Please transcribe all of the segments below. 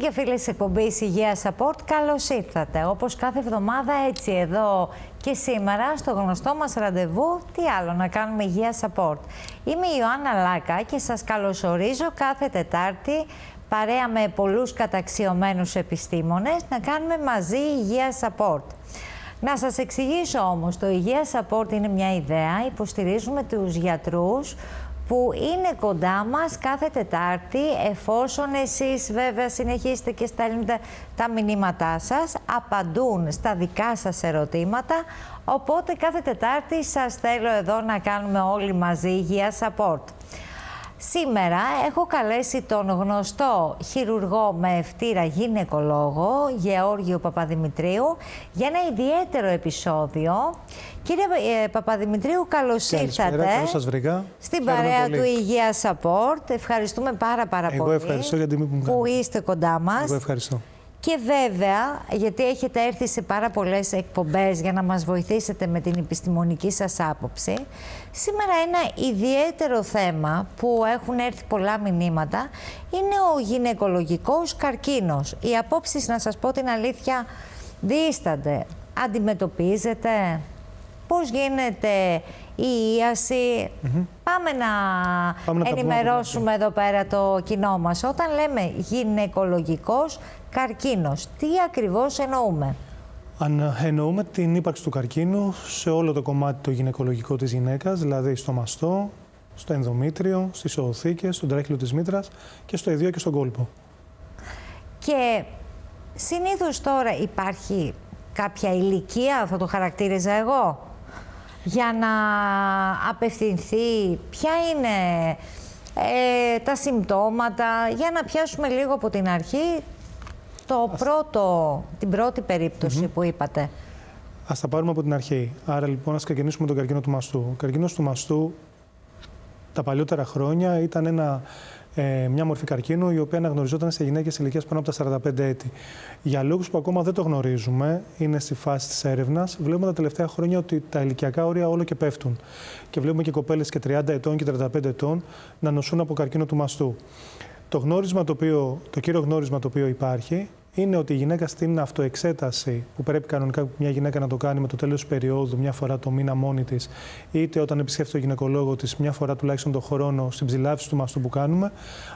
και φίλοι της εκπομπής Υγεία Support, καλώς ήρθατε. Όπως κάθε εβδομάδα, έτσι εδώ και σήμερα, στο γνωστό μας ραντεβού, τι άλλο να κάνουμε Υγεία Support. Είμαι η Ιωάννα Λάκα και σας καλωσορίζω κάθε Τετάρτη, παρέα με πολλούς καταξιωμένους επιστήμονες, να κάνουμε μαζί Υγεία Support. Να σας εξηγήσω όμως, το Υγεία Support είναι μια ιδέα, υποστηρίζουμε τους γιατρούς που είναι κοντά μας κάθε Τετάρτη, εφόσον εσείς βέβαια συνεχίσετε και στέλνετε τα μηνύματά σας, απαντούν στα δικά σας ερωτήματα, οπότε κάθε Τετάρτη σας θέλω εδώ να κάνουμε όλοι μαζί Υγεία Support. Σήμερα έχω καλέσει τον γνωστό χειρουργό με ευτήρα γυναικολόγο, Γεώργιο Παπαδημητρίου, για ένα ιδιαίτερο επεισόδιο. Κύριε Παπαδημητρίου, καλώς ήρθατε. Καλώς σας βρήκα. Στην παρέα του Υγεία Support. Ευχαριστούμε πάρα πολύ. Εγώ ευχαριστώ για την τιμή που μου κάνετε. Που είστε κοντά μας. Εγώ ευχαριστώ. Και βέβαια, γιατί έχετε έρθει σε πάρα πολλές εκπομπές για να μας βοηθήσετε με την επιστημονική σας άποψη, σήμερα ένα ιδιαίτερο θέμα που έχουν έρθει πολλά μηνύματα είναι ο γυναικολογικός καρκίνος. Οι απόψεις, να σας πω την αλήθεια, δίστανται. Αντιμετωπίζετε, πώς γίνεται η ίαση. Πάμε να ενημερώσουμε εδώ πέρα το κοινό μας. Όταν λέμε γυναικολογικός καρκίνος, τι ακριβώς εννοούμε? Εννοούμε την ύπαρξη του καρκίνου σε όλο το κομμάτι το γυναικολογικό της γυναίκας, δηλαδή στο μαστό, στο ενδομήτριο, στις οοθήκες, στον τράχυλο της μήτρας και στο ιδίο και στον κόλπο. Και συνήθως τώρα υπάρχει κάποια ηλικία, θα το χαρακτήριζα εγώ, για να απευθυνθεί, ποια είναι τα συμπτώματα, για να πιάσουμε λίγο από την αρχή την πρώτη περίπτωση που είπατε. Ας τα πάρουμε από την αρχή. Άρα λοιπόν ας ξεκινήσουμε τον καρκίνο του μαστού. Ο καρκίνος του μαστού τα παλιότερα χρόνια ήταν μια μορφή καρκίνου η οποία αναγνωριζόταν σε γυναίκες ηλικίας πάνω από τα 45 έτη. Για λόγους που ακόμα δεν το γνωρίζουμε, είναι στη φάση της έρευνας, βλέπουμε τα τελευταία χρόνια ότι τα ηλικιακά όρια όλο και πέφτουν. Και βλέπουμε και κοπέλες και 30 ετών και 35 ετών να νοσούν από καρκίνο του μαστού. Το κύριο γνώρισμα το οποίο υπάρχει είναι ότι η γυναίκα στην αυτοεξέταση, που πρέπει κανονικά μια γυναίκα να το κάνει με το τέλος της περίοδου, μια φορά το μήνα μόνη της, είτε όταν επισκέφτεται το γυναικολόγο της, μια φορά τουλάχιστον το χρόνο στην ψηλάφιση του μαστού που κάνουμε,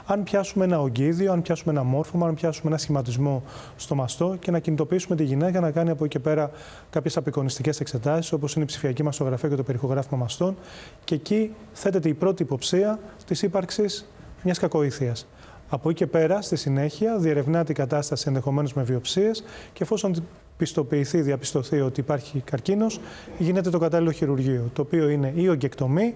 αν πιάσουμε ένα ογκίδιο, αν πιάσουμε ένα μόρφωμα, αν πιάσουμε ένα σχηματισμό στο μαστό και να κινητοποιήσουμε τη γυναίκα να κάνει από εκεί και πέρα κάποιες απεικονιστικές εξετάσεις, όπως είναι η ψηφιακή μαστογραφία και το περιχογράφημα μαστών, και εκεί θέτεται η πρώτη υποψία της ύπαρξης μιας κακοήθειας. Από εκεί και πέρα, στη συνέχεια, διερευνάται η κατάσταση ενδεχομένως με βιοψίες και εφόσον πιστοποιηθεί, διαπιστωθεί ότι υπάρχει καρκίνος, γίνεται το κατάλληλο χειρουργείο, το οποίο είναι η ογκεκτομή,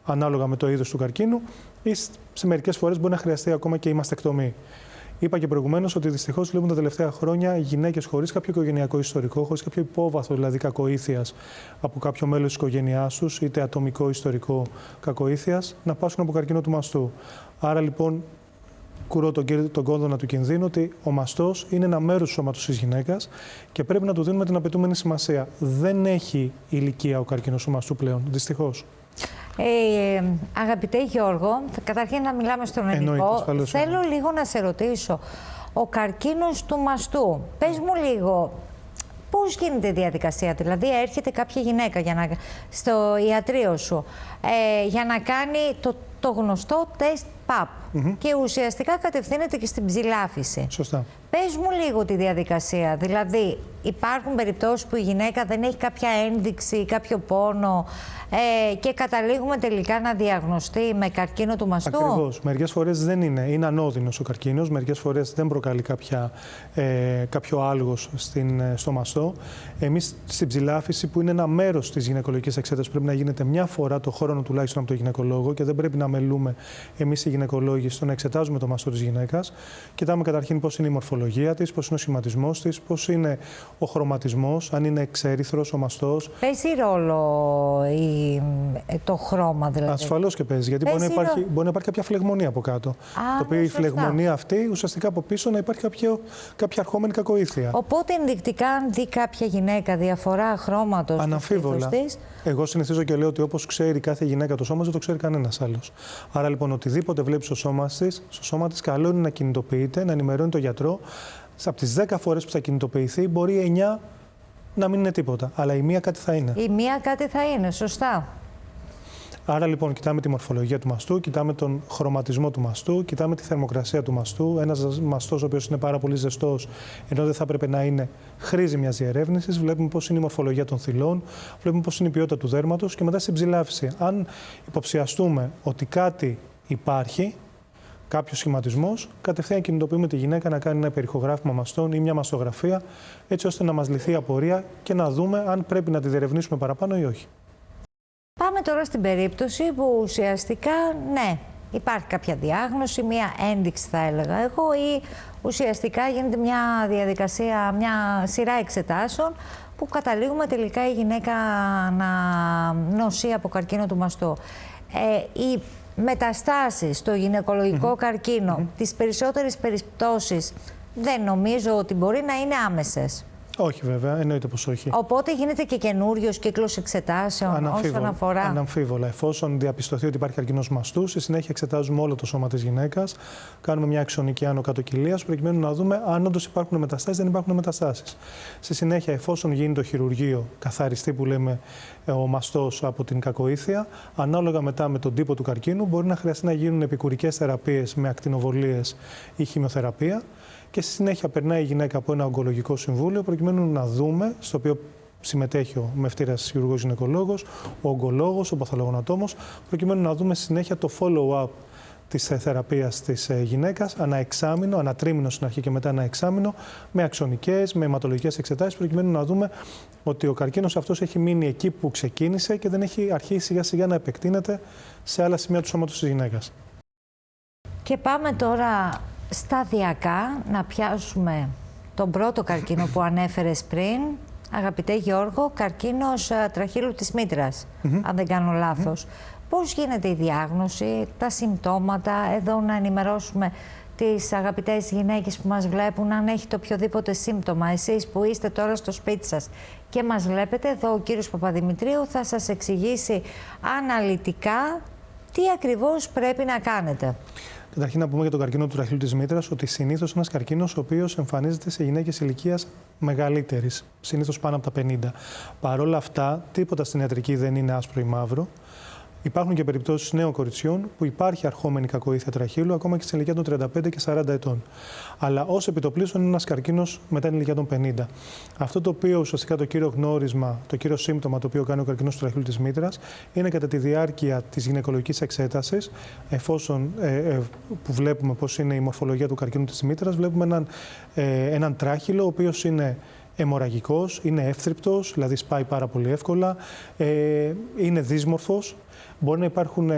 ανάλογα με το είδος του καρκίνου, ή σε μερικές φορές μπορεί να χρειαστεί ακόμα και η μαστεκτομή. Είπα και προηγουμένως ότι δυστυχώς βλέπουμε τα τελευταία χρόνια γυναίκες χωρίς κάποιο οικογενειακό ιστορικό, χωρίς κάποιο υπόβαθρο δηλαδή κακοήθειας από κάποιο μέλος της οικογένειάς τους, είτε ατομικό ιστορικό κακοήθειας, να πάσχουν από καρκίνο του μαστού. Άρα λοιπόν, κουρώ τον κόδωνα του κινδύνου ότι ο μαστός είναι ένα μέρος του σώματος της γυναίκας και πρέπει να του δίνουμε την απαιτούμενη σημασία. Δεν έχει ηλικία ο καρκίνος του μαστού πλέον, δυστυχώς. Αγαπητέ Γιώργο, καταρχήν να μιλάμε στον ελληνικό. Θέλω λίγο να σε ρωτήσω. Ο καρκίνος του μαστού, πες μου λίγο, πώς γίνεται η διαδικασία? Δηλαδή έρχεται κάποια γυναίκα στο ιατρείο σου για να κάνει το γνωστό τεστ ΠΑΠ και ουσιαστικά κατευθύνεται και στην ψηλάφιση. Σωστά. Πες μου λίγο τη διαδικασία. Δηλαδή υπάρχουν περιπτώσεις που η γυναίκα δεν έχει κάποια ένδειξη, κάποιο πόνο και καταλήγουμε τελικά να διαγνωστεί με καρκίνο του μαστού? Ακριβώς. Μερικές φορές δεν είναι ανώδυνος ο καρκίνος, μερικές φορές δεν προκαλεί κάποιο άλγος στο μαστό. Εμείς στην ψηλάφιση, που είναι ένα μέρος της γυναικολογικής εξέτασης, πρέπει να γίνεται μια φορά το χρόνο τουλάχιστον από τον γυναικολόγο και δεν πρέπει να μελούμε εμείς οι γυναικολόγοι στο να εξετάζουμε το μαστό της γυναίκας. Κοιτάμε καταρχήν πώς είναι η μορφολογία της, πώς είναι ο σχηματισμός της, πώς είναι ο χρωματισμός, αν είναι εξέρυθρος ο μαστός. Παίζει ρόλο το χρώμα δηλαδή? Ασφαλώς και παίζει, γιατί μπορεί να υπάρχει κάποια φλεγμονία από κάτω. Το οποίο η φλεγμονία αυτή ουσιαστικά από πίσω να υπάρχει κάποια αρχόμενη κακοήθεια. Οπότε ενδεικτικά, αν δει κάποια γυναίκα διαφορά χρώματος, αναμφίβολα. Εγώ συνηθίζω και λέω ότι όπως ξέρει κάθε γυναίκα το σώμα, δεν το ξέρει κανένας άλλος. Άρα λοιπόν, οτιδήποτε οτιδήποτε βλέπει στο σώμα της, καλό είναι να κινητοποιείται, να ενημερώνει τον γιατρό. Από τις 10 φορές που θα κινητοποιηθεί, μπορεί 9 να μην είναι τίποτα. Αλλά η μία κάτι θα είναι. Η μία κάτι θα είναι, σωστά. Άρα λοιπόν κοιτάμε τη μορφολογία του μαστού, κοιτάμε τον χρωματισμό του μαστού, κοιτάμε τη θερμοκρασία του μαστού. Ένας μαστός ο οποίος είναι πάρα πολύ ζεστός, ενώ δεν θα έπρεπε να είναι, χρήζει μιας διερεύνησης. Βλέπουμε πώς είναι η μορφολογία των θυλών, βλέπουμε πώς είναι η ποιότητα του δέρματος και μετά στην ψηλάφιση. Αν υποψιαστούμε ότι κάτι υπάρχει, κάποιο σχηματισμό, κατευθείαν κινητοποιούμε τη γυναίκα να κάνει ένα περιχογράφημα μαστών ή μια μαστογραφία, έτσι ώστε να μας λυθεί η απορία και να δούμε αν πρέπει να τη διερευνήσουμε παραπάνω ή όχι. Πάμε τώρα στην περίπτωση που ουσιαστικά, ναι, υπάρχει κάποια διάγνωση, μια ένδειξη θα έλεγα εγώ, ή ουσιαστικά γίνεται μια διαδικασία, μια σειρά εξετάσεων που καταλήγουμε τελικά η γυναίκα να νοσεί από καρκίνο του μαστού. Οι μεταστάσεις στο γυναικολογικό καρκίνο, τις περισσότερες περιπτώσεις δεν νομίζω ότι μπορεί να είναι άμεσες. Όχι βέβαια, εννοείται πως όχι. Οπότε γίνεται και καινούριος κύκλος εξετάσεων όσον αφορά. Αναμφίβολα. Εφόσον διαπιστωθεί ότι υπάρχει καρκίνος μαστού, στη συνέχεια εξετάζουμε όλο το σώμα της γυναίκας, κάνουμε μια αξονική άνω-κάτω κοιλίας, προκειμένου να δούμε αν όντως υπάρχουν μεταστάσεις, δεν υπάρχουν μεταστάσεις. Στη συνέχεια, εφόσον γίνει το χειρουργείο, καθαριστεί που λέμε ο μαστός από την κακοήθεια, ανάλογα μετά με τον τύπο του καρκίνου, μπορεί να χρειαστεί να γίνουν επικουρικές θεραπείες με ακτινοβολίες ή χημειοθεραπεία. Και στη συνέχεια περνάει η γυναίκα από ένα ογκολογικό συμβούλιο, προκειμένου να δούμε, στο οποίο συμμετέχει ο μευτήρας χειρουργός γυναικολόγος, ο ογκολόγος, ο παθολογονατόμος, προκειμένου να δούμε στη συνέχεια το follow-up της θεραπείας της γυναίκας, ανά εξάμηνο, ανά τρίμηνο στην αρχή και μετά ανά εξάμηνο, με αξονικές, με αιματολογικές εξετάσεις, προκειμένου να δούμε ότι ο καρκίνος αυτός έχει μείνει εκεί που ξεκίνησε και δεν έχει αρχίσει σιγά-σιγά να επεκτείνεται σε άλλα σημεία του σώματος της γυναίκας. Και πάμε τώρα σταδιακά να πιάσουμε τον πρώτο καρκίνο που ανέφερες πριν. Αγαπητέ Γιώργο, καρκίνος τραχύλου της μήτρας, αν δεν κάνω λάθος. Πώς γίνεται η διάγνωση, τα συμπτώματα, εδώ να ενημερώσουμε τις αγαπητές γυναίκες που μας βλέπουν αν έχετε οποιοδήποτε σύμπτωμα. Εσείς που είστε τώρα στο σπίτι σας και μας βλέπετε, εδώ ο κύριος Παπαδημητρίου θα σας εξηγήσει αναλυτικά τι ακριβώς πρέπει να κάνετε. Καταρχήν να πούμε για τον καρκίνο του τραχύλου της μήτρας ότι συνήθως είναι ένας καρκίνος ο οποίος εμφανίζεται σε γυναίκες ηλικίας μεγαλύτερης, συνήθως πάνω από τα 50. Παρ' όλα αυτά, τίποτα στην ιατρική δεν είναι άσπρο ή μαύρο. Υπάρχουν και περιπτώσεις νέων κοριτσιών που υπάρχει αρχόμενη κακοήθεια τραχύλου ακόμα και στην ηλικία των 35 και 40 ετών. Αλλά ως επιτοπλίστων είναι ένας καρκίνος μετά την ηλικία των 50. Αυτό το οποίο ουσιαστικά το κύριο γνώρισμα, το κύριο σύμπτωμα το οποίο κάνει ο καρκίνος του τραχύλου της μήτρας είναι κατά τη διάρκεια της γυναικολογικής εξέτασης, εφόσον που βλέπουμε πώς είναι η μορφολογία του καρκίνου της μήτρας, βλέπουμε έναν τράχυλο ο οποίος είναι αιμορραγικός, είναι εύθρυπτος, δηλαδή σπάει πάρα πολύ εύκολα, είναι δύσμορφος. Μπορεί να υπάρχουν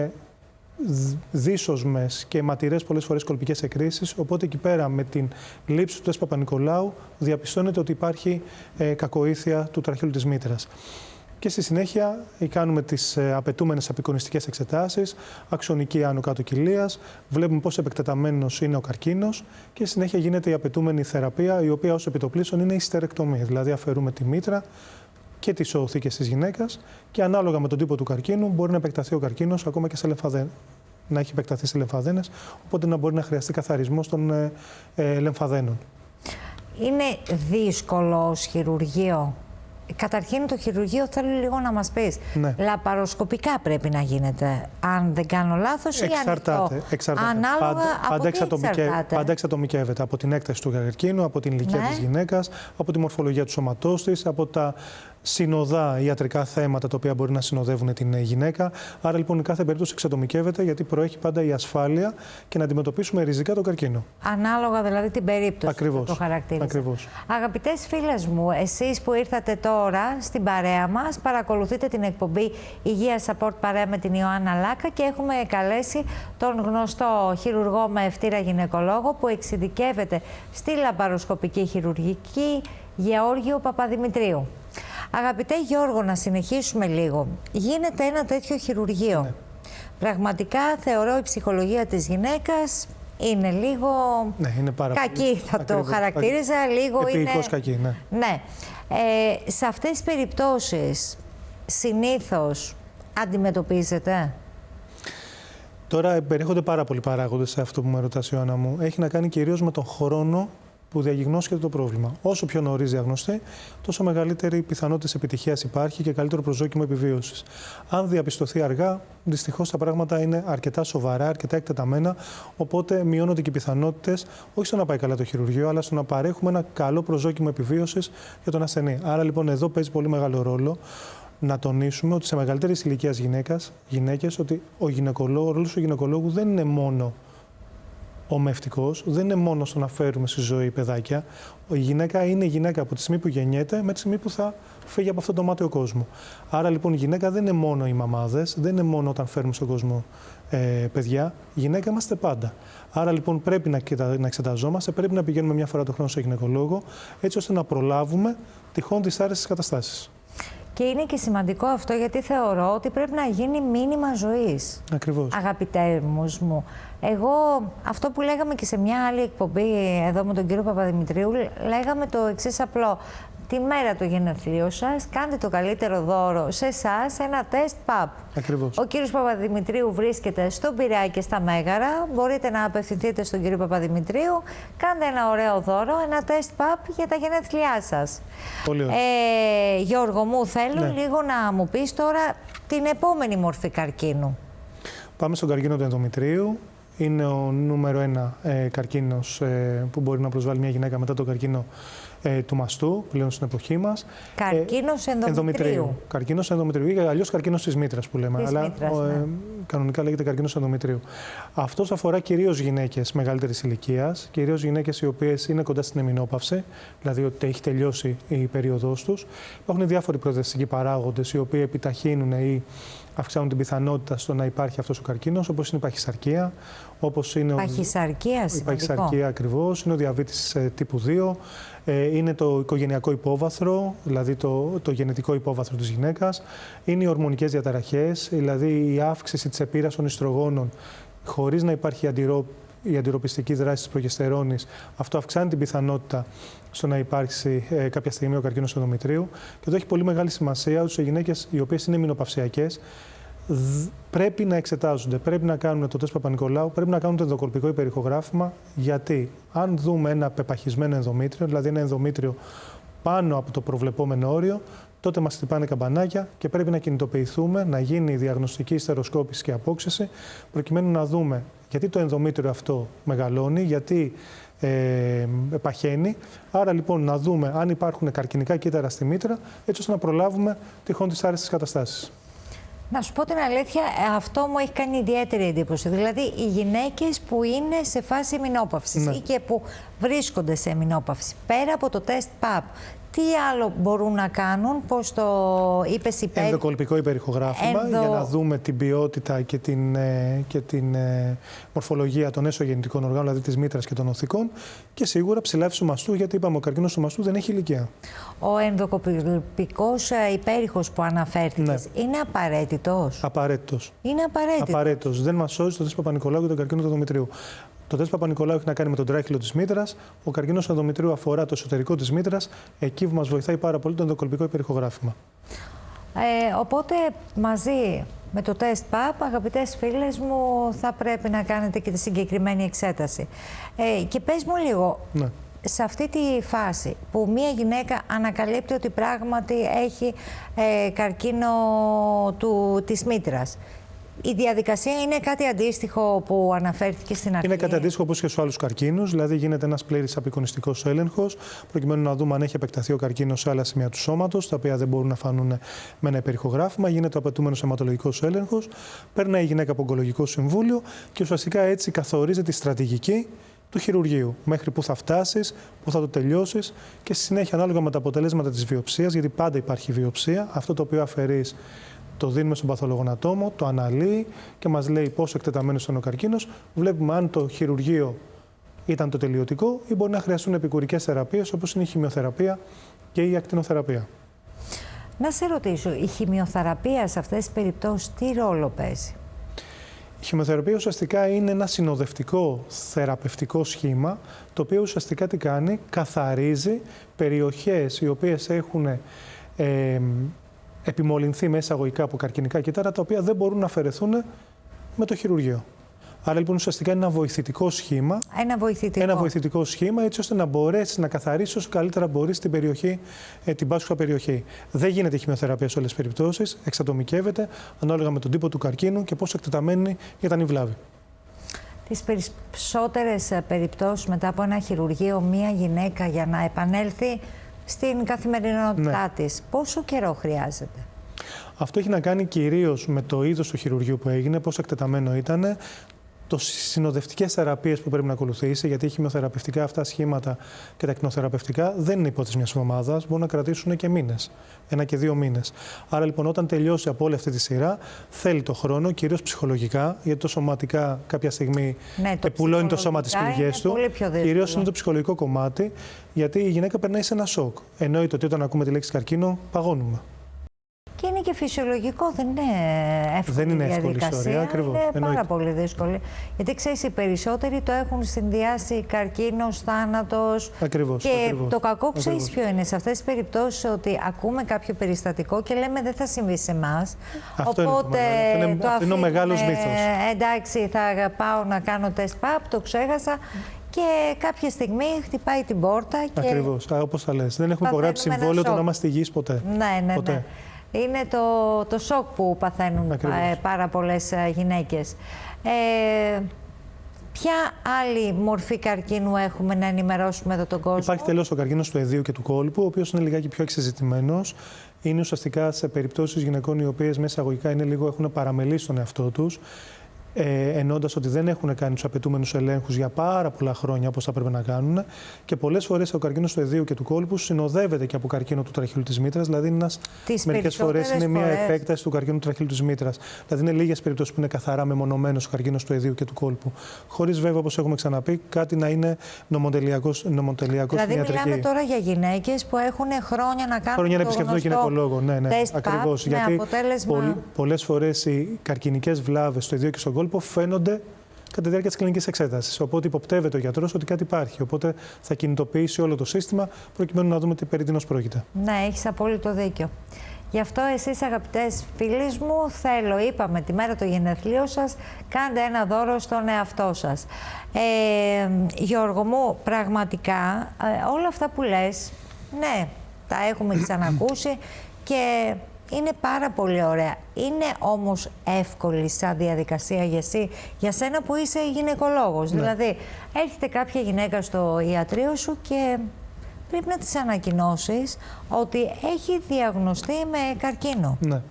δύσοσμες και αιματηρές πολλές φορές κολπικές εκκρίσεις, οπότε εκεί πέρα με την λήψη του τεστ Παπα-Νικολάου διαπιστώνεται ότι υπάρχει κακοήθεια του τραχύλου της μήτρας. Και στη συνέχεια κάνουμε τις απαιτούμενες απεικονιστικές εξετάσεις, αξονική άνω-κάτω κοιλίας, βλέπουμε πόσο επεκτεταμένος είναι ο καρκίνος και στη συνέχεια γίνεται η απαιτούμενη θεραπεία, η οποία ως επιτοπλίστων είναι η στερεκτομία, δηλαδή αφαιρούμε τη μήτρα και τις οθήκες της γυναίκας και ανάλογα με τον τύπο του καρκίνου μπορεί να επεκταθεί ο καρκίνος ακόμα και σε λεμφαδένες. Να έχει επεκταθεί σε λεμφαδένες, οπότε να μπορεί να χρειαστεί καθαρισμός των λεμφαδένων. Είναι δύσκολο ως χειρουργείο. Καταρχήν το χειρουργείο θέλω λίγο να μας πεις. Ναι. Λαπαροσκοπικά πρέπει να γίνεται, αν δεν κάνω λάθος, ή ανοιχτό. Εξαρτάται. Ανάλογα από τι εξαρτάται. Πάντα εξατομικεύεται από την έκταση του καρκίνου, από την ηλικία της γυναίκας, από τη μορφολογία του σώματός της, από τα συνοδά ιατρικά θέματα τα οποία μπορεί να συνοδεύουν την γυναίκα. Άρα λοιπόν η κάθε περίπτωση εξατομικεύεται γιατί προέχει πάντα η ασφάλεια και να αντιμετωπίσουμε ριζικά τον καρκίνο. Ανάλογα δηλαδή την περίπτωση. Ακριβώς. Το χαρακτήριζε. Ακριβώς. Αγαπητές φίλες μου, εσείς που ήρθατε τώρα στην παρέα μας, παρακολουθείτε την εκπομπή Υγεία Support παρέα με την Ιωάννα Λάκα και έχουμε καλέσει τον γνωστό χειρουργό με ευτήρα γυναικολόγο που εξειδικεύεται στη λαπαροσκοπική χειρουργική, Γεώργιο Παπαδημητρίου. Αγαπητέ Γιώργο, να συνεχίσουμε λίγο. Γίνεται ένα τέτοιο χειρουργείο. Ναι. Πραγματικά θεωρώ η ψυχολογία της γυναίκας είναι λίγο είναι πάρα κακή, θα το χαρακτήριζα. Λίγο είναι κακή, ναι. Ναι. Σε αυτές τις περιπτώσεις συνήθως αντιμετωπίζετε. Τώρα περιέχονται πάρα πολλοί παράγοντες σε αυτό που με ρωτάς, Ιωάννα μου. Έχει να κάνει κυρίως με τον χρόνο που διαγνώσκεται το πρόβλημα. Όσο πιο νωρίς διαγνωστεί, τόσο μεγαλύτερη πιθανότητα επιτυχίας υπάρχει και καλύτερο προσδόκιμο επιβίωσης. Αν διαπιστωθεί αργά, δυστυχώς τα πράγματα είναι αρκετά σοβαρά, αρκετά εκτεταμένα, οπότε μειώνονται και οι πιθανότητες όχι στο να πάει καλά το χειρουργείο, αλλά στο να παρέχουμε ένα καλό προσδόκιμο επιβίωσης για τον ασθενή. Άρα λοιπόν εδώ παίζει πολύ μεγάλο ρόλο να τονίσουμε ότι σε μεγαλύτερης ηλικίας γυναίκες, ότι ο ρόλος του γυναικολόγου δεν είναι μόνο ομευτικός, δεν είναι μόνο στο να φέρουμε στη ζωή παιδάκια. Η γυναίκα είναι γυναίκα από τη στιγμή που γεννιέται με τη στιγμή που θα φύγει από αυτόν τον μάταιο κόσμο. Άρα λοιπόν η γυναίκα δεν είναι μόνο οι μαμάδες, δεν είναι μόνο όταν φέρνουμε στον κόσμο παιδιά. Η γυναίκα είμαστε πάντα. Άρα λοιπόν πρέπει να εξεταζόμαστε, πρέπει να πηγαίνουμε μια φορά το χρόνο στο γυναικολόγο, έτσι ώστε να προλάβουμε τυχόν δυσάρεστες καταστάσεις. Και είναι και σημαντικό αυτό, γιατί θεωρώ ότι πρέπει να γίνει μήνυμα ζωής. Ακριβώς. Αγαπητές μου, εγώ αυτό που λέγαμε και σε μια άλλη εκπομπή εδώ με τον κύριο Παπαδημητρίου, λέγαμε το εξής απλό. Τη μέρα του γενεθλίου σας, κάντε το καλύτερο δώρο σε εσάς, ένα τεστ ΠΑΠ. Ακριβώς. Ο κύριος Παπαδημητρίου βρίσκεται στον Πειραιά και στα Μέγαρα. Μπορείτε να απευθυνθείτε στον κύριο Παπαδημητρίου. Κάντε ένα ωραίο δώρο, ένα τεστ ΠΑΠ για τα γενέθλιά σας. Πολύ ωραία. Γιώργο μου, θέλω λίγο να μου πεις τώρα την επόμενη μορφή καρκίνου. Πάμε στον καρκίνο του ενδομητρίου. Είναι ο νούμερο 1 καρκίνος που μπορεί να προσβάλλει μια γυναίκα μετά τον καρκίνο του μαστού, πλέον στην εποχή μας. Καρκίνος ενδομητρίου. Καρκίνος ενδομητρίου ή αλλιώς καρκίνος της μήτρας που λέμε. Κανονικά λέγεται καρκίνος ενδομητρίου. Αυτός αφορά κυρίως γυναίκες μεγαλύτερης ηλικίας, κυρίως γυναίκες οι οποίες είναι κοντά στην εμεινόπαυση, δηλαδή ότι έχει τελειώσει η περίοδός τους. Υπάρχουν διάφοροι προοδευτικοί παράγοντες οι οποίοι επιταχύνουν ή αυξάνουν την πιθανότητα στο να υπάρχει αυτός ο καρκίνος, όπως είναι η παχυσαρκία. Παχυσαρκία, η παχυσαρκία ακριβώς, είναι ο διαβήτης τύπου 2, είναι το οικογενειακό υπόβαθρο, δηλαδή το γενετικό υπόβαθρο της γυναίκας, είναι οι ορμονικές διαταραχές, δηλαδή η αύξηση της επήρας των ιστρογόνων χωρίς να υπάρχει η αντιρροπιστική δράση της προγεστερόνης. Αυτό αυξάνει την πιθανότητα στο να υπάρξει κάποια στιγμή ο καρκίνος ενδομητρίου. Και εδώ έχει πολύ μεγάλη σημασία ότι οι γυναίκες οι οποίες είναι μηνοπαυσιακές πρέπει να εξετάζονται, πρέπει να κάνουν το τεστ Παπα-Νικολάου, πρέπει να κάνουν το ενδοκολπικό υπερηχογράφημα. Γιατί αν δούμε ένα πεπαχισμένο ενδομήτριο, δηλαδή ένα ενδομήτριο πάνω από το προβλεπόμενο όριο, τότε μας χτυπάνε καμπανάκια και πρέπει να κινητοποιηθούμε, να γίνει διαγνωστική ιστεροσκόπηση και απόξεση, προκειμένου να δούμε γιατί το ενδομήτριο αυτό μεγαλώνει, γιατί παχαίνει. Άρα λοιπόν να δούμε αν υπάρχουν καρκινικά κύτταρα στη μήτρα, έτσι ώστε να προλάβουμε τυχόν δυσάρεστες καταστάσεις. Να σου πω την αλήθεια, αυτό μου έχει κάνει ιδιαίτερη εντύπωση. Δηλαδή, οι γυναίκες που είναι σε φάση εμεινόπαυσης ή και που βρίσκονται σε εμεινόπαυση, πέρα από το τεστ ΠΑΠ, τι άλλο μπορούν να κάνουν, πώς το είπες, ενδοκολπικό υπερηχογράφημα, για να δούμε την ποιότητα και την μορφολογία των έσω γεννητικών οργάνων, δηλαδή της μήτρας και των οθικών, και σίγουρα ψηλάφιση του μαστού, γιατί είπαμε ο καρκίνος του μαστού δεν έχει ηλικία. Ο ενδοκολπικός υπέρηχος που αναφέρθηκες είναι απαραίτητος? Απαραίτητος. Είναι απαραίτητος. Απαραίτητος. Δεν μας σώζει το τεστ Παπα-Νικολάου για τον καρκίνο του ενδομητρίου. Το τεστ Παπα-Νικολάου έχει να κάνει με τον τράχυλο της μήτρας. Ο καρκίνος ενδομητρίου αφορά το εσωτερικό της μήτρας. Εκεί που μας βοηθάει πάρα πολύ το ενδοκολπικό υπερηχογράφημα. Οπότε μαζί με το τεστ ΠΑΠ, αγαπητές φίλες μου, θα πρέπει να κάνετε και τη συγκεκριμένη εξέταση. Και πες μου λίγο, σε αυτή τη φάση που μία γυναίκα ανακαλύπτει ότι πράγματι έχει καρκίνο της μήτρας, η διαδικασία είναι κάτι αντίστοιχο που αναφέρθηκε στην αρχή? Είναι κάτι αντίστοιχο όπως και στους άλλους καρκίνους. Δηλαδή, γίνεται ένας πλήρης απεικονιστικός έλεγχος, προκειμένου να δούμε αν έχει επεκταθεί ο καρκίνος σε άλλα σημεία του σώματος, τα οποία δεν μπορούν να φανούν με ένα υπερηχογράφημα. Γίνεται ο απαιτούμενος αιματολογικός έλεγχος. Περνάει η γυναίκα από ογκολογικό συμβούλιο και ουσιαστικά έτσι καθορίζεται η στρατηγική του χειρουργείου. Μέχρι πού θα φτάσεις, πού θα το τελειώσεις και στη συνέχεια, ανάλογα με τα αποτελέσματα της βιοψίας, γιατί πάντα υπάρχει βιοψία, αυτό το οποίο αφαιρείς το δίνουμε στον παθολογονατόμο, το αναλύει και μας λέει πόσο εκτεταμένος ήταν ο καρκίνος. Βλέπουμε αν το χειρουργείο ήταν το τελειωτικό ή μπορεί να χρειαστούν επικουρικές θεραπείες, όπως είναι η χημειοθεραπεία και η ακτινοθεραπεία. Να σε ρωτήσω, η χημειοθεραπεία σε αυτές τις περιπτώσεις τι ρόλο παίζει? Η χημειοθεραπεία ουσιαστικά είναι ένα συνοδευτικό θεραπευτικό σχήμα, το οποίο ουσιαστικά τι κάνει? Καθαρίζει περιοχές οι οποίες έχουν επιμολυνθεί με εισαγωγικά από καρκινικά κύτταρα, τα οποία δεν μπορούν να αφαιρεθούν με το χειρουργείο. Άρα λοιπόν ουσιαστικά είναι ένα βοηθητικό σχήμα. Ένα βοηθητικό σχήμα, έτσι ώστε να μπορέσει να καθαρίσει όσο καλύτερα μπορεί στην περιοχή, την πάσχουσα περιοχή. Δεν γίνεται χημειοθεραπεία σε όλες τις περιπτώσεις. Εξατομικεύεται ανάλογα με τον τύπο του καρκίνου και πόσο εκτεταμένη ήταν η βλάβη. Τις περισσότερες περιπτώσεις μετά από ένα χειρουργείο, μία γυναίκα για να επανέλθει στην καθημερινότητά της, πόσο καιρό χρειάζεται? Αυτό έχει να κάνει κυρίως με το είδος του χειρουργείου που έγινε, πόσο εκτεταμένο ήταν, συνοδευτικές θεραπείες που πρέπει να ακολουθήσει, γιατί οι χημειοθεραπευτικά αυτά σχήματα και τα ακτινοθεραπευτικά δεν είναι υπόθεση μιας εβδομάδας, μπορούν να κρατήσουν και μήνες, 1 και 2 μήνες. Άρα λοιπόν, όταν τελειώσει από όλη αυτή τη σειρά, θέλει το χρόνο, κυρίως ψυχολογικά, γιατί το σωματικά κάποια στιγμή πουλώνει το σώμα της πληγές του. Κυρίως είναι το ψυχολογικό κομμάτι, γιατί η γυναίκα περνάει σε ένα σοκ. Εννοείται ότι όταν ακούμε τη λέξη καρκίνο, παγώνουμε. Και είναι και φυσιολογικό, δεν είναι εύκολη. Δεν είναι εύκολη ιστορία, ακριβώς. Είναι πάρα πολύ δύσκολη. Γιατί ξέρεις, οι περισσότεροι το έχουν συνδυάσει καρκίνος, θάνατος. Ακριβώς. Και το κακό ξέρεις ποιο είναι σε αυτές τις περιπτώσεις, ότι ακούμε κάποιο περιστατικό και λέμε δεν θα συμβεί σε εμάς. Οπότε αυτό είναι ο μεγάλος μύθος. Εντάξει, θα πάω να κάνω τεστ ΠΑΠ, το ξέχασα. Και κάποια στιγμή χτυπάει την πόρτα. Ακριβώς, όπως θα λες. Δεν έχουμε υπογράψει συμβόλαιο το να είμαστε υγιείς ποτέ. Ναι. Είναι το σοκ που παθαίνουν πάρα πολλές γυναίκες. Ποια άλλη μορφή καρκίνου έχουμε να ενημερώσουμε εδώ τον κόσμο? Υπάρχει τελώς ο καρκίνος του εδείου και του κόλπου, ο οποίος είναι λιγάκι πιο εξεζητημένος. Είναι ουσιαστικά σε περιπτώσεις γυναικών οι οποίες μέσα εισαγωγικά έχουν παραμελήσει τον εαυτό τους. Εννοώντας ότι δεν έχουν κάνει τους απαιτούμενους ελέγχους για πάρα πολλά χρόνια όπως θα πρέπει να κάνουν. Και πολλές φορές ο καρκίνος του εδείου και του κόλπου συνοδεύεται και από καρκίνο του τραχύλου της μήτρας. Δηλαδή, μερικές φορές είναι μια επέκταση του καρκίνου του τραχύλου της μήτρας. Δηλαδή, είναι λίγες περιπτώσεις που είναι καθαρά μεμονωμένος ο καρκίνος του εδείου και του κόλπου. Χωρίς βέβαια, όπως έχουμε ξαναπεί, κάτι να είναι νομοτελειακός δηλαδή, μιλάμε τώρα για γυναίκες που έχουν χρόνια να κάνουν. Χρόνια να επισκεφτούν τον γυναικολόγο. Ναι, ακριβώς. Γιατί αποτέλεσμα... πολλές φορές οι καρκινικές βλάβες στο εδείο και στον κόλπο φαίνονται κατά τη διάρκεια της κλινικής εξέτασης. Οπότε υποπτεύεται ο γιατρός ότι κάτι υπάρχει. Οπότε θα κινητοποιήσει όλο το σύστημα προκειμένου να δούμε τι περί τίνος πρόκειται. Ναι, έχεις απόλυτο δίκιο. Γι' αυτό εσείς, αγαπητές φίλες μου, είπαμε τη μέρα του γενεθλίου σας, κάντε ένα δώρο στον εαυτό σας. Γιώργο μου, πραγματικά όλα αυτά που λες, ναι, τα έχουμε ξανακούσει και είναι πάρα πολύ ωραία. Είναι όμως εύκολη σαν διαδικασία για σένα που είσαι γυναικολόγος. Ναι. Δηλαδή, έρχεται κάποια γυναίκα στο ιατρείο σου και πρέπει να της ανακοινώσεις ότι έχει διαγνωστεί με καρκίνο. Ναι.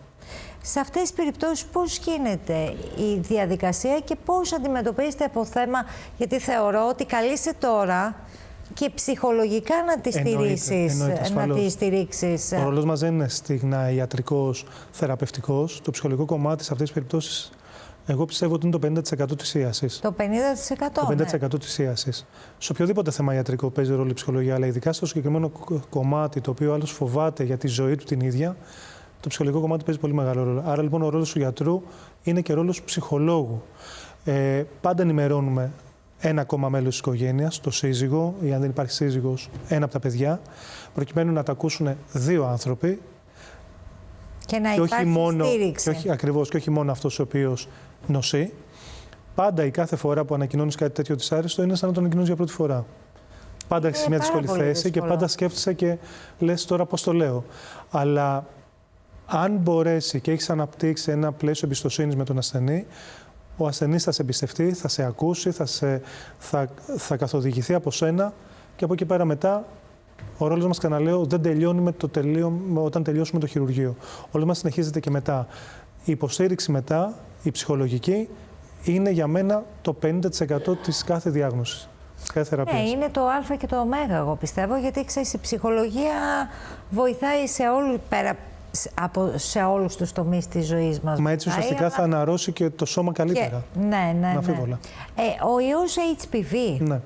Σε αυτές τις περιπτώσεις πώς γίνεται η διαδικασία και πώς αντιμετωπίζετε από θέμα, γιατί θεωρώ ότι καλείσαι τώρα και ψυχολογικά να τη στηρίξεις. Ο ρόλος μας δεν είναι στιγνά ιατρικός, θεραπευτικός. Το ψυχολογικό κομμάτι σε αυτές τις περιπτώσεις, εγώ πιστεύω ότι είναι το 50% της ίασης. Το 50%. Το 50% της ίασης. Σε οποιοδήποτε θέμα ιατρικό παίζει ρόλο η ψυχολογία, αλλά ειδικά στο συγκεκριμένο κομμάτι, το οποίο ο άλλος φοβάται για τη ζωή του την ίδια, το ψυχολογικό κομμάτι παίζει πολύ μεγάλο ρόλο. Άρα λοιπόν ο ρόλος του γιατρού είναι και ρόλος του ψυχολόγου. Πάντα ενημερώνουμε ένα ακόμα μέλος της οικογένειας, το σύζυγο, ή αν δεν υπάρχει σύζυγος, ένα από τα παιδιά, προκειμένου να τα ακούσουν 2 άνθρωποι. Και να υπάρχει στήριξη. Ακριβώς, και όχι μόνο αυτός ο οποίος νοσεί. Πάντα η κάθε φορά που ανακοινώνεις κάτι τέτοιο δυσάρεστο είναι σαν να το ανακοινώνεις για πρώτη φορά. Πάντα έχεις μια δύσκολη θέση και πάντα σκέφτεσαι και λες τώρα πώς το λέω. Αλλά αν μπορέσει και έχεις αναπτύξει ένα πλαίσιο εμπιστοσύνης με τον ασθενή, ο ασθενής θα σε εμπιστευτεί, θα σε ακούσει, θα καθοδηγηθεί από σένα και από εκεί πέρα μετά ο ρόλος μας, ξαναλέω, δεν τελειώνει όταν τελειώσουμε το χειρουργείο. Ο ρόλος μας συνεχίζεται και μετά. Η υποστήριξη μετά, η ψυχολογική, είναι για μένα το 50% της κάθε διάγνωσης, της κάθε θεραπείας. Ναι, είναι το α και το ω, εγώ πιστεύω, γιατί ξέρεις, η ψυχολογία βοηθάει σε όλους τους τομείς της ζωής μας. Μα έτσι ουσιαστικά θα αναρρώσει και το σώμα καλύτερα. Ναι. Αμφίβολα. Ο ιός HPV, ναι.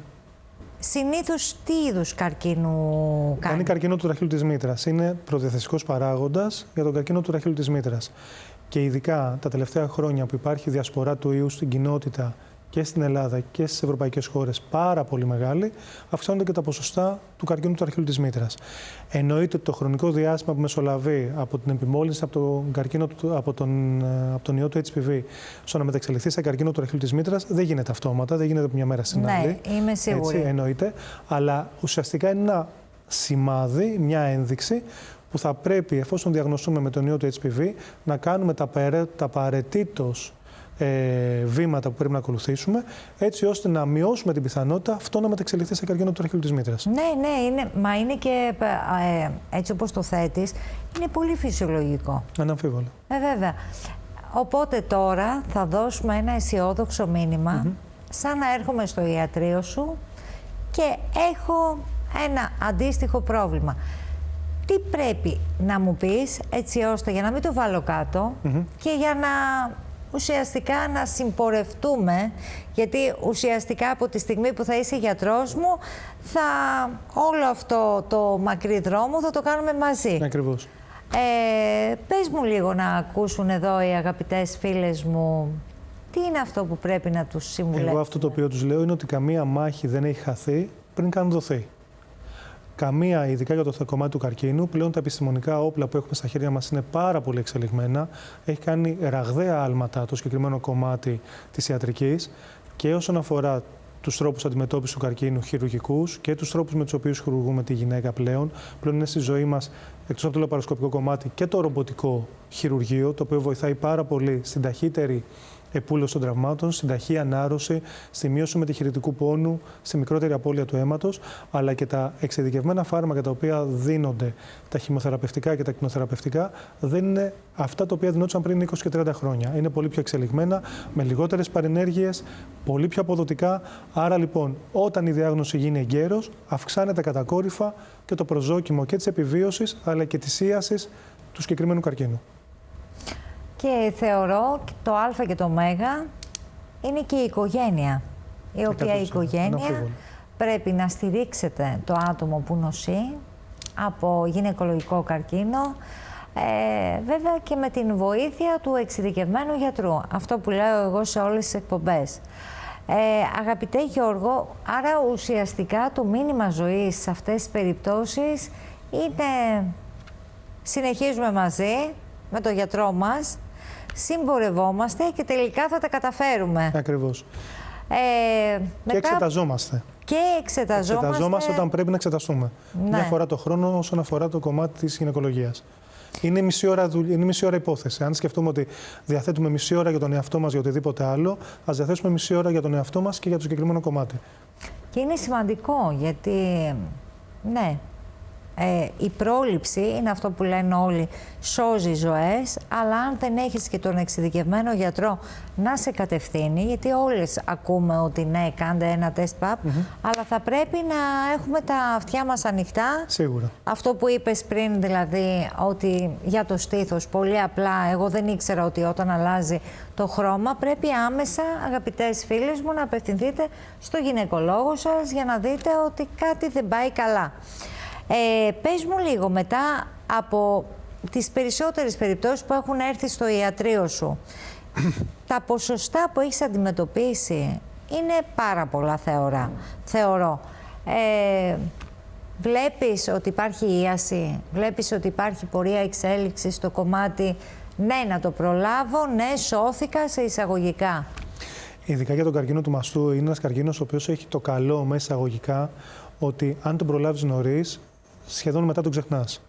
Συνήθως τι είδους καρκίνου κάνει? Κάνει καρκίνο του τραχύλου της μήτρας. Είναι προδιαθεσικός παράγοντας για τον καρκίνο του τραχύλου της μήτρας. Και ειδικά τα τελευταία χρόνια που υπάρχει διασπορά του ιού στην κοινότητα και στην Ελλάδα και στις ευρωπαϊκές χώρες πάρα πολύ μεγάλη, αυξάνονται και τα ποσοστά του καρκίνου του αρχείου της μήτρας. Εννοείται ότι το χρονικό διάστημα που μεσολαβεί από την επιμόλυνση από τον καρκίνο, από τον ιό του HPV, στο να μεταξελιχθεί σε καρκίνο του αρχείου της μήτρας, δεν γίνεται αυτόματα, δεν γίνεται από μια μέρα στην άλλη. Ναι, είμαι σίγουρη. Έτσι, εννοείται. Αλλά ουσιαστικά είναι ένα σημάδι, μια ένδειξη που θα πρέπει, εφόσον διαγνωστούμε με τον ιό του HPV, να κάνουμε τα απαραίτητος βήματα που πρέπει να ακολουθήσουμε, έτσι ώστε να μειώσουμε την πιθανότητα αυτό να μεταξελιχθεί σε καρκίνο του αρχείου της μήτρας. Ναι, μα είναι και έτσι όπως το θέτεις, είναι πολύ φυσιολογικό. Αναμφίβολα. Βέβαια. Οπότε τώρα θα δώσουμε ένα αισιόδοξο μήνυμα, σαν να έρχομαι στο ιατρείο σου και έχω ένα αντίστοιχο πρόβλημα. Τι πρέπει να μου πεις, έτσι ώστε για να μην το βάλω κάτω και για να ουσιαστικά να συμπορευτούμε, γιατί ουσιαστικά από τη στιγμή που θα είσαι γιατρός μου, όλο αυτό το μακρύ δρόμο θα το κάνουμε μαζί. Ακριβώς. Πες μου λίγο να ακούσουν εδώ οι αγαπητές φίλες μου, τι είναι αυτό που πρέπει να τους συμβουλεύσουμε. Εγώ αυτό το οποίο τους λέω είναι ότι καμία μάχη δεν έχει χαθεί πριν καν δοθεί. Καμία, ειδικά για το κομμάτι του καρκίνου, πλέον τα επιστημονικά όπλα που έχουμε στα χέρια μας είναι πάρα πολύ εξελιγμένα. Έχει κάνει ραγδαία άλματα το συγκεκριμένο κομμάτι της ιατρικής και όσον αφορά τους τρόπους αντιμετώπισης του καρκίνου χειρουργικούς και τους τρόπους με τους οποίους χειρουργούμε τη γυναίκα πλέον. Πλέον είναι στη ζωή μας, εκτός από το λαπαροσκοπικό κομμάτι, και το ρομποτικό χειρουργείο, το οποίο βοηθάει πάρα πολύ στην ταχύτερη επούλωση των τραυμάτων, στην ταχύ ανάρρωση, στη μείωση μετεχειρητικού πόνου, στη μικρότερη απώλεια του αίματος, αλλά και τα εξειδικευμένα φάρμακα τα οποία δίνονται, τα χημοθεραπευτικά και τα κτηνοθεραπευτικά, δεν είναι αυτά τα οποία δινόντουσαν πριν 20 και 30 χρόνια. Είναι πολύ πιο εξελιγμένα, με λιγότερες παρενέργειες, πολύ πιο αποδοτικά. Άρα λοιπόν, όταν η διάγνωση γίνει εγκαίρως, αυξάνεται κατακόρυφα και το προσδόκιμο και της επιβίωσης, αλλά και της ίασης του συγκεκριμένου καρκίνου. Και θεωρώ το Α και το Ω είναι και η οικογένεια, η οποία η οικογένεια πρέπει να στηρίξετε το άτομο που νοσεί από γυναικολογικό καρκίνο, βέβαια και με την βοήθεια του εξειδικευμένου γιατρού. Αυτό που λέω εγώ σε όλες τις εκπομπές. Αγαπητέ Γιώργο, άρα ουσιαστικά το μήνυμα ζωής σε αυτές τις περιπτώσεις είναι συνεχίζουμε μαζί με τον γιατρό μας, συμπορευόμαστε και τελικά θα τα καταφέρουμε. Ακριβώς. Και εξεταζόμαστε. Εξεταζόμαστε όταν πρέπει να εξεταστούμε. Ναι. Μια φορά το χρόνο όσον αφορά το κομμάτι της γυναικολογίας. Είναι μισή ώρα υπόθεση. Αν σκεφτούμε ότι διαθέτουμε μισή ώρα για τον εαυτό μας για οτιδήποτε άλλο, ας διαθέσουμε μισή ώρα για τον εαυτό μας και για το συγκεκριμένο κομμάτι. Και είναι σημαντικό γιατί, ναι, η πρόληψη είναι αυτό που λένε όλοι, σώζει ζωές, αλλά αν δεν έχεις και τον εξειδικευμένο γιατρό να σε κατευθύνει, γιατί όλες ακούμε ότι ναι, κάντε ένα τεστ ΠΑΠ, αλλά θα πρέπει να έχουμε τα αυτιά μας ανοιχτά. Σίγουρα. Αυτό που είπες πριν, δηλαδή, ότι για το στήθος, πολύ απλά, εγώ δεν ήξερα ότι όταν αλλάζει το χρώμα, πρέπει άμεσα, αγαπητές φίλες μου, να απευθυνθείτε στο γυναικολόγο σας για να δείτε ότι κάτι δεν πάει καλά. Πες μου λίγο, μετά από τις περισσότερες περιπτώσεις που έχουν έρθει στο ιατρείο σου, τα ποσοστά που έχεις αντιμετωπίσει είναι πάρα πολλά, θεωρώ. Βλέπεις ότι υπάρχει ίαση, βλέπεις ότι υπάρχει πορεία εξέλιξης στο κομμάτι ναι, να το προλάβω, ναι, σώθηκα σε εισαγωγικά. Ειδικά για τον καρκίνο του μαστού, είναι ένας καρκίνος ο οποίος έχει το καλό μέσα εισαγωγικά ότι αν τον προλάβεις νωρίς, σχεδόν μετά τον ξεχνάς.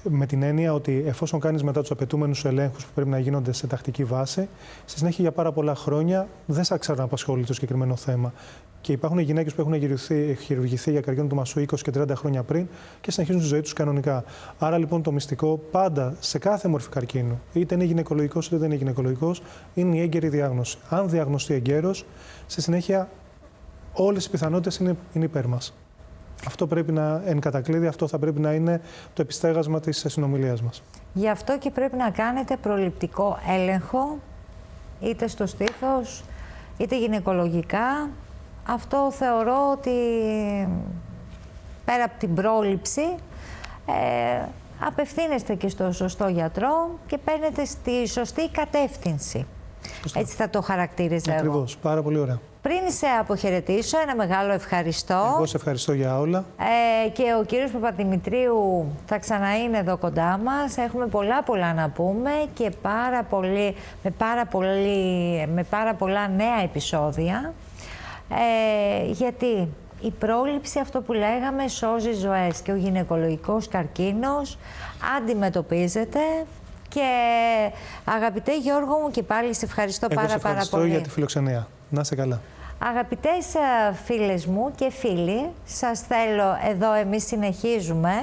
Με την έννοια ότι εφόσον κάνεις μετά τους απαιτούμενους ελέγχους που πρέπει να γίνονται σε τακτική βάση, στη συνέχεια για πάρα πολλά χρόνια δεν θα ξαναπασχολεί το συγκεκριμένο θέμα. Και υπάρχουν γυναίκες που έχουν χειρουργηθεί για καρκίνο του μαστού 20 και 30 χρόνια πριν και συνεχίζουν τη ζωή τους κανονικά. Άρα λοιπόν το μυστικό πάντα σε κάθε μορφή καρκίνου, είτε είναι γυναικολογικός είτε δεν είναι γυναικολογικός, είναι η έγκαιρη διάγνωση. Αν διαγνωστεί εγκαίρος, στη συνέχεια όλες οι πιθανότητες είναι υπέρ μας. Αυτό πρέπει να, εν κατακλείδη, αυτό θα πρέπει να είναι το επιστέγασμα της συνομιλίας μας. Γι' αυτό και πρέπει να κάνετε προληπτικό έλεγχο, είτε στο στήθος, είτε γυναικολογικά. Αυτό θεωρώ ότι πέρα από την πρόληψη, απευθύνεστε και στο σωστό γιατρό και παίρνετε στη σωστή κατεύθυνση. Έτσι θα το χαρακτήριζα εγώ. Ακριβώς. Πάρα πολύ ωραία. Πριν σε αποχαιρετήσω, ένα μεγάλο ευχαριστώ. Εγώ σε ευχαριστώ για όλα. Και ο κύριος Παπαδημητρίου θα ξαναείνε εδώ κοντά μας. Έχουμε πολλά να πούμε και με πάρα πολλά νέα επεισόδια. Γιατί η πρόληψη, αυτό που λέγαμε, σώζει ζωές και ο γυναικολογικός καρκίνος αντιμετωπίζεται. Και αγαπητέ Γιώργο μου, και πάλι σε ευχαριστώ πάρα πολύ. Ευχαριστώ για τη φιλοξενία. Να είσαι καλά. Αγαπητές φίλες μου και φίλοι, σας θέλω εδώ, εμείς συνεχίζουμε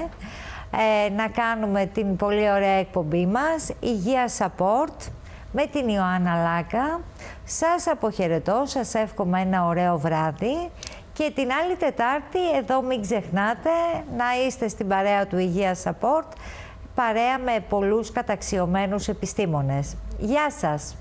να κάνουμε την πολύ ωραία εκπομπή μας, Υγεία Support, με την Ιωάννα Λάκα. Σας αποχαιρετώ, σας εύχομαι ένα ωραίο βράδυ και την άλλη Τετάρτη, εδώ μην ξεχνάτε να είστε στην παρέα του Υγεία Support, παρέα με πολλούς καταξιωμένους επιστήμονες. Γεια σας!